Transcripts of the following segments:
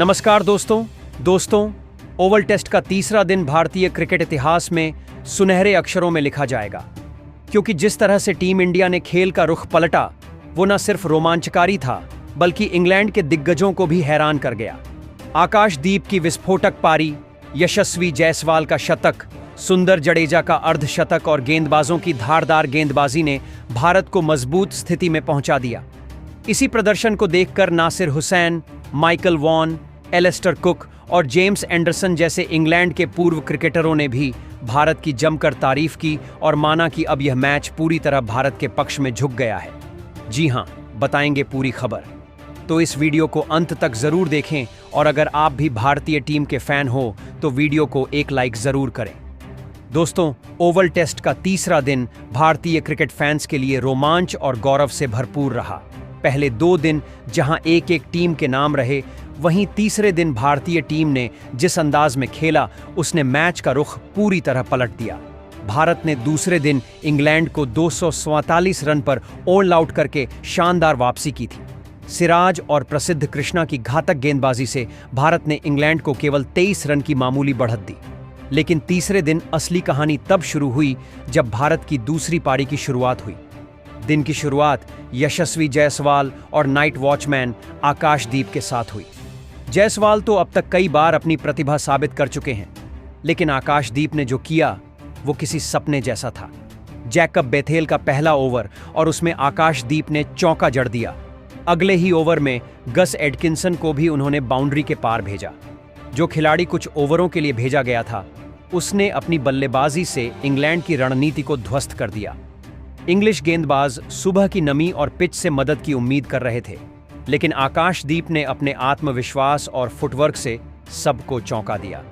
नमस्कार दोस्तों, Oval test का तीसरा दिन भारतीय क्रिकेट इतिहास में सुनहरे अक्षरों में लिखा जाएगा, क्योंकि जिस तरह से टीम इंडिया ने खेल का रुख पलटा, वो न सिर्फ रोमांचकारी था बल्कि इंग्लैंड के दिग्गजों को भी हैरान कर गया। आकाशदीप की विस्फोटक पारी, यशस्वी जायसवाल का शतक, सुंदर जडेजा का अर्धशतक और गेंदबाजों की धारदार गेंदबाजी ने भारत को मजबूत स्थिति में पहुंचा दिया। इसी प्रदर्शन को देखकर Nasser Hussain, Michael Vaughan, Alastair Cook और जेम्स एंडरसन जैसे इंग्लैंड के पूर्व क्रिकेटरों ने भी भारत की जमकर तारीफ की और माना कि अब यह मैच पूरी तरह भारत के पक्ष में झुक गया है। जी हां, बताएंगे पूरी खबर, तो इस वीडियो को अंत तक जरूर देखें और अगर आप भी भारतीय टीम के फैन हो तो वीडियो को एक लाइक जरूर करें। दोस्तों, ओवल टेस्ट का तीसरा दिन भारतीय क्रिकेट फैंस के लिए रोमांच और गौरव से भरपूर रहा। पहले 2 दिन जहां एक एक टीम के नाम रहे, वहीं तीसरे दिन भारतीय टीम ने जिस अंदाज में खेला उसने मैच का रुख पूरी तरह पलट दिया। भारत ने दूसरे दिन इंग्लैंड को 244 रन पर ऑल आउट करके शानदार वापसी की थी। सिराज और प्रसिद्ध कृष्णा की घातक गेंदबाजी से भारत ने इंग्लैंड को केवल 23 रन की मामूली बढ़त दी। लेकिन तीसरे दिन असली कहानी तब शुरू हुई जब भारत की दूसरी पारी की शुरुआत हुई। दिन की शुरुआत यशस्वी जायसवाल और नाइट वॉचमैन आकाशदीप के साथ हुई। जायसवाल तो अब तक कई बार अपनी प्रतिभा साबित कर चुके हैं, लेकिन आकाशदीप ने जो किया वो किसी सपने जैसा था। जैकब बेथेल का पहला ओवर और उसमें आकाशदीप ने चौका जड़ दिया। अगले ही ओवर में गस एडकिंसन को भी उन्होंने बाउंड्री के पार भेजा। जो खिलाड़ी कुछ ओवरों के लिए भेजा गया था, उसने अपनी बल्लेबाजी से इंग्लैंड की रणनीति को ध्वस्त कर दिया। इंग्लिश गेंदबाज सुबह की नमी और पिच से मदद की उम्मीद कर रहे थे, लेकिन आकाशदीप ने अपने आत्मविश्वास और फुटवर्क से सबको चौंका दिया।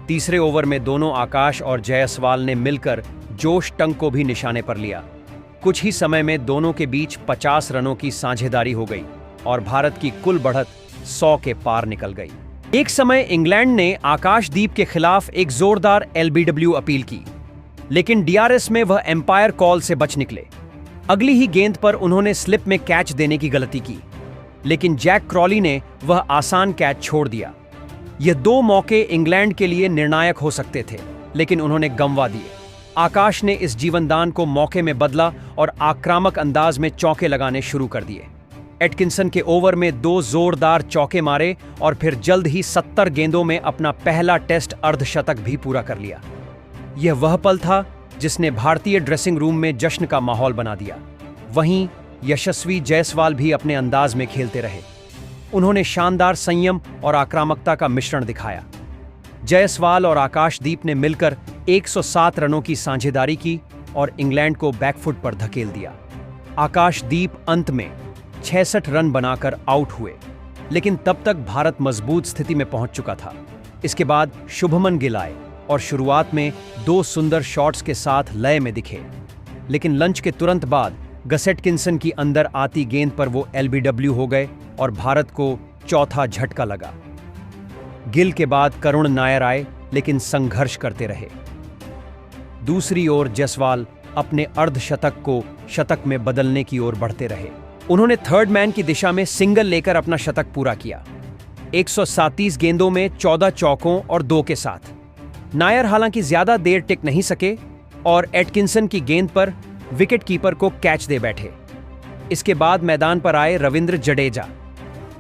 तीसरे ओवर में दोनों आकाश और जायसवाल ने मिलकर जोश टंग को भी निशाने पर लिया। कुछ ही समय में दोनों के बीच 50 रनों की साझेदारी हो गई और भारत की कुल बढ़त 100 के पार निकल गई। एक समय इंग्लैंड ने आकाशदीप के खिलाफ एक जोरदार LBW अपील की, लेकिन DRS में वह एम्पायर कॉल से बच निकले। अगली ही गेंद पर उन्होंने स्लिप में कैच देने की गलती की, लेकिन जैक क्रॉली ने वह आसान कैच छोड़ दिया। यह 2 मौके इंग्लैंड के लिए निर्णायक हो सकते थे, लेकिन उन्होंने गंवा दिए। आकाश ने इस जीवनदान को मौके में बदला और आक्रामक अंदाज में चौके लगाने शुरू कर दिए। एटकिंसन के ओवर में 2 जोरदार चौके मारे और फिर जल्द ही 70 गेंदों में अपना पहला टेस्ट अर्धशतक भी पूरा कर लिया। यह वह पल था जिसने भारतीय ड्रेसिंग रूम में जश्न का माहौल बना दिया। वहीं यशस्वी जायसवाल भी अपने अंदाज में खेलते रहे। उन्होंने शानदार संयम और आक्रामकता का मिश्रण दिखाया। जायसवाल और आकाशदीप ने मिलकर 107 रनों की साझेदारी की और इंग्लैंड को बैकफुट पर धकेल दिया। आकाशदीप अंत में 66 रन बनाकर आउट हुए, लेकिन तब तक भारत मजबूत स्थिति में पहुंच चुका था। इसके बाद शुभमन गिल आए और शुरुआत में 2 सुंदर शॉट्स के साथ लय में दिखे, लेकिन लंच के तुरंत बाद गस एटकिंसन की अंदर आती गेंद पर वो LBW हो गए और भारत को चौथा झटका लगा। गिल के बाद करुण नायर आए, लेकिन संघर्ष करते रहे। दूसरी ओर जायसवाल अपने अर्धशतक को शतक में बदलने की ओर बढ़ते रहे। उन्होंने थर्ड मैन की दिशा में सिंगल लेकर अपना शतक पूरा किया, 137 गेंदों में 14 चौकों और 2 के साथ। नायर हालांकि ज्यादा देर टिक नहीं सके और एटकिंसन की गेंद पर विकेट कीपर को कैच दे बैठे। इसके बाद मैदान पर आए रविंद्र जडेजा।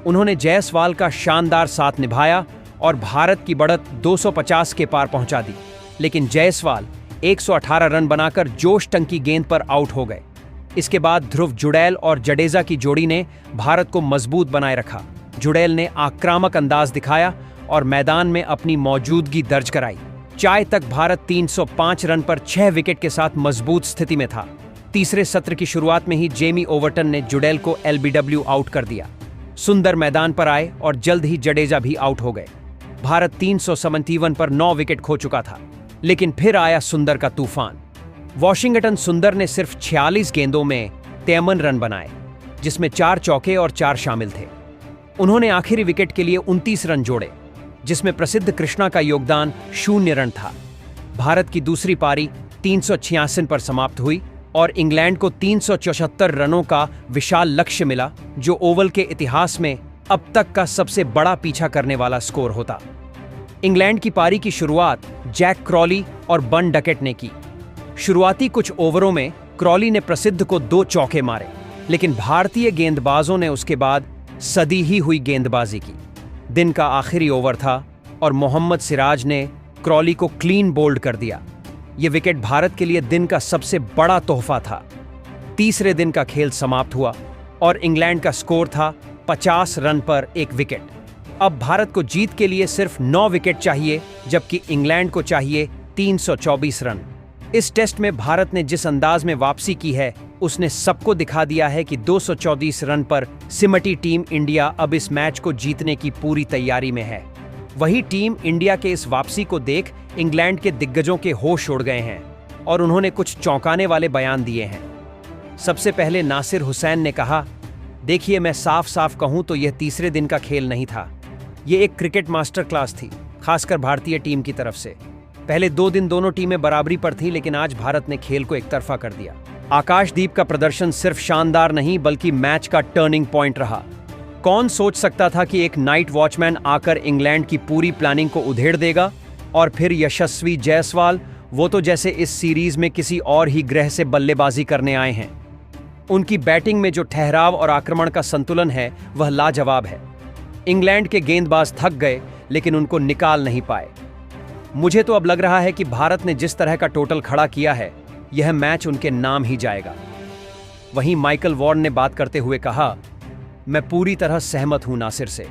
उन्होंने जायसवाल का शानदार साथ निभाया और भारत की बढ़त 250 के पार पहुंचा दी, लेकिन जायसवाल 118 रन बनाकर जोश टंग की गेंद पर आउट हो गए। इसके बाद ध्रुव जुड़ैल और जडेजा की जोड़ी ने भारत को मजबूत बनाए रखा। जुड़ैल ने आक्रामक अंदाज दिखाया और मैदान में अपनी मौजूदगी दर्ज कराई। चाय तक भारत 305 रन पर 6 विकेट के साथ मजबूत स्थिति में था। तीसरे सत्र की शुरुआत में ही जेमी ओवर्टन ने जुड़ैल को LBW आउट कर दिया। सुंदर मैदान पर आए और जल्द ही जडेजा भी आउट हो गए। भारत 357 पर 9 विकेट खो चुका था, लेकिन फिर आया सुंदर का तूफान। वॉशिंगटन सुंदर ने सिर्फ 46 गेंदों में 53 रन बनाए, जिसमें 4 चौके और 4 शामिल थे। उन्होंने आखिरी विकेट के लिए 29 रन जोड़े, जिसमें प्रसिद्ध कृष्णा का योगदान 0 रन था। भारत की दूसरी पारी 386 पर समाप्त हुई और इंग्लैंड को 374 रनों का विशाल लक्ष्य मिला, जो ओवल के इतिहास में अब तक का सबसे बड़ा पीछा करने वाला स्कोर होता। इंग्लैंड की पारी की शुरुआत जैक क्रॉली और बन डकेट ने की। शुरुआती कुछ ओवरों में क्रॉली ने प्रसिद्ध को 2 चौके मारे, लेकिन भारतीय गेंदबाजों ने उसके बाद सदी ही हुई गेंदबाजी की। दिन का आखिरी ओवर था और मोहम्मद सिराज ने क्रॉली को क्लीन बोल्ड कर दिया। यह विकेट भारत के लिए दिन का सबसे बड़ा तोहफा था। तीसरे दिन का खेल समाप्त हुआ और इंग्लैंड का स्कोर था 50 रन पर 1 विकेट। अब भारत को जीत के लिए सिर्फ 9 विकेट चाहिए, जबकि इंग्लैंड को चाहिए 324 रन। इस टेस्ट में भारत ने जिस अंदाज में वापसी की है, उसने सबको दिखा दिया है कि 234 रन पर सिमटी टीम इंडिया अब इस मैच को जीतने की पूरी तैयारी में है। वही टीम इंडिया के इस वापसी को देख इंग्लैंड के दिग्गजों के होश उड़ गए हैं और उन्होंने कुछ चौंकाने वाले बयान दिए हैं। सबसे पहले नासिर हुसैन ने कहा, देखिए, मैं साफ साफ कहूं तो यह तीसरे दिन का खेल नहीं था। यह एक क्रिकेट मास्टर क्लास थी, खासकर भारतीय टीम की तरफ से। पहले 2 दिन दोनों टीमें बराबरी पर थीं, लेकिन आज भारत ने खेल को एकतरफा कर दिया। आकाशदीप का प्रदर्शन सिर्फ शानदार नहीं बल्कि मैच का टर्निंग पॉइंट रहा। कौन सोच सकता था कि एक नाइट वॉचमैन आकर इंग्लैंड की पूरी प्लानिंग को उधेड़ देगा, और फिर यशस्वी जायसवाल, वो तो जैसे इस सीरीज में किसी और ही ग्रह से बल्लेबाजी करने आए हैं। उनकी बैटिंग में जो ठहराव और आक्रमण का संतुलन है वह लाजवाब है। इंग्लैंड के गेंदबाज थक गए, लेकिन उनको निकाल नहीं पाए। मुझे तो अब लग रहा है कि भारत ने जिस तरह का टोटल खड़ा किया है, यह मैच उनके नाम ही जाएगा। वहीं माइकल वॉर्न ने बात करते हुए कहा, मैं पूरी तरह सहमत हूं नासिर से।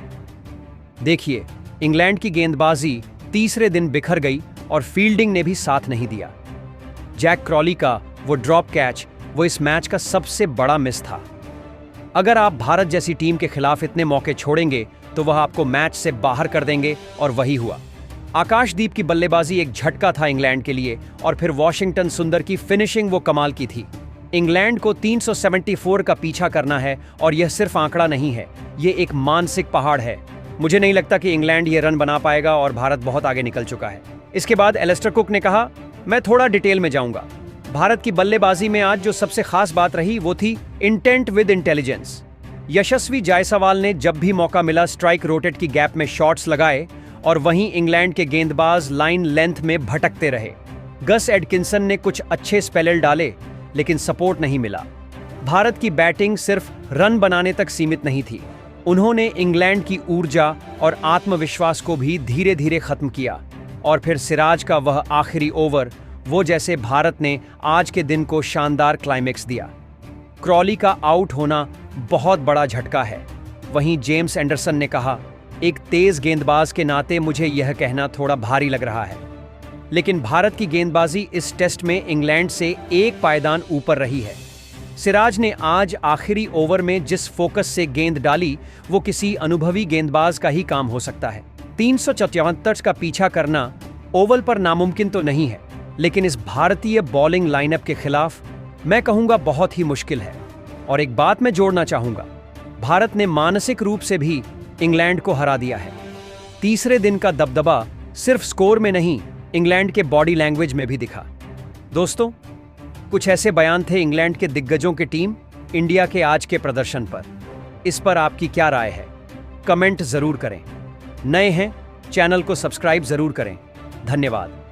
देखिए, इंग्लैंड की गेंदबाजी तीसरे दिन बिखर गई और फील्डिंग ने भी साथ नहीं दिया। जैक क्रॉली का वो ड्रॉप कैच वो इस मैच का सबसे बड़ा मिस था। अगर आप भारत जैसी टीम के खिलाफ इतने मौके छोड़ेंगे तो वह आपको मैच से बाहर कर देंगे, और वही हुआ। आकाशदीप की बल्लेबाजी एक झटका था इंग्लैंड के लिए, और फिर वॉशिंगटन सुंदर की फिनिशिंग वो कमाल की थी। इंग्लैंड को 374 का पीछा करना है, और यह सिर्फ आंकड़ा नहीं है, यह एक मानसिक पहाड़ है। मुझे नहीं लगता कि इंग्लैंड ये रन बना पाएगा और भारत बहुत आगे निकल चुका है। इसके बाद एलिस्टर कुक ने कहा, मैं थोड़ा डिटेल में जाऊंगा। भारत की बल्लेबाजी में आज जो सबसे खास बात रही वो थी इंटेंट विद इंटेलिजेंस। यशस्वी जायसवाल ने जब भी मौका मिला स्ट्राइक रोटेट की गैप में शॉट्स लगाए, और वहीं इंग्लैंड के गेंदबाज लाइन लेंथ में भटकते रहे। गस एडकिंसन ने कुछ अच्छे स्पेलर डाले, लेकिन सपोर्ट नहीं मिला। भारत की बैटिंग सिर्फ रन बनाने तक सीमित नहीं थी, उन्होंने इंग्लैंड की ऊर्जा और आत्मविश्वास को भी धीरे धीरे खत्म किया। और फिर सिराज का वह आखिरी ओवर, वो जैसे भारत ने आज के दिन को शानदार क्लाइमेक्स दिया। क्रॉली का आउट होना बहुत बड़ा झटका है। वहीं जेम्स एंडरसन ने कहा, एक तेज गेंदबाज के नाते मुझे यह कहना थोड़ा भारी लग रहा है, लेकिन भारत की गेंदबाजी इस टेस्ट में इंग्लैंड से एक पायदान ऊपर रही है। सिराज ने आज आखिरी ओवर में जिस फोकस से गेंद डाली, वो किसी अनुभवी गेंदबाज का ही काम हो सकता है। 374 का पीछा करना ओवल पर नामुमकिन तो नहीं है, लेकिन इस भारतीय बॉलिंग लाइनअप के खिलाफ मैं कहूंगा बहुत ही मुश्किल है। और एक बात मैं जोड़ना चाहूंगा, भारत ने मानसिक रूप से भी इंग्लैंड को हरा दिया है। तीसरे दिन का दबदबा सिर्फ स्कोर में नहीं, इंग्लैंड के बॉडी लैंग्वेज में भी दिखा। दोस्तों, कुछ ऐसे बयान थे इंग्लैंड के दिग्गजों की टीम इंडिया के आज के प्रदर्शन पर। इस पर आपकी क्या राय है? कमेंट जरूर करें। नए हैं, चैनल को सब्सक्राइब जरूर करें। धन्यवाद।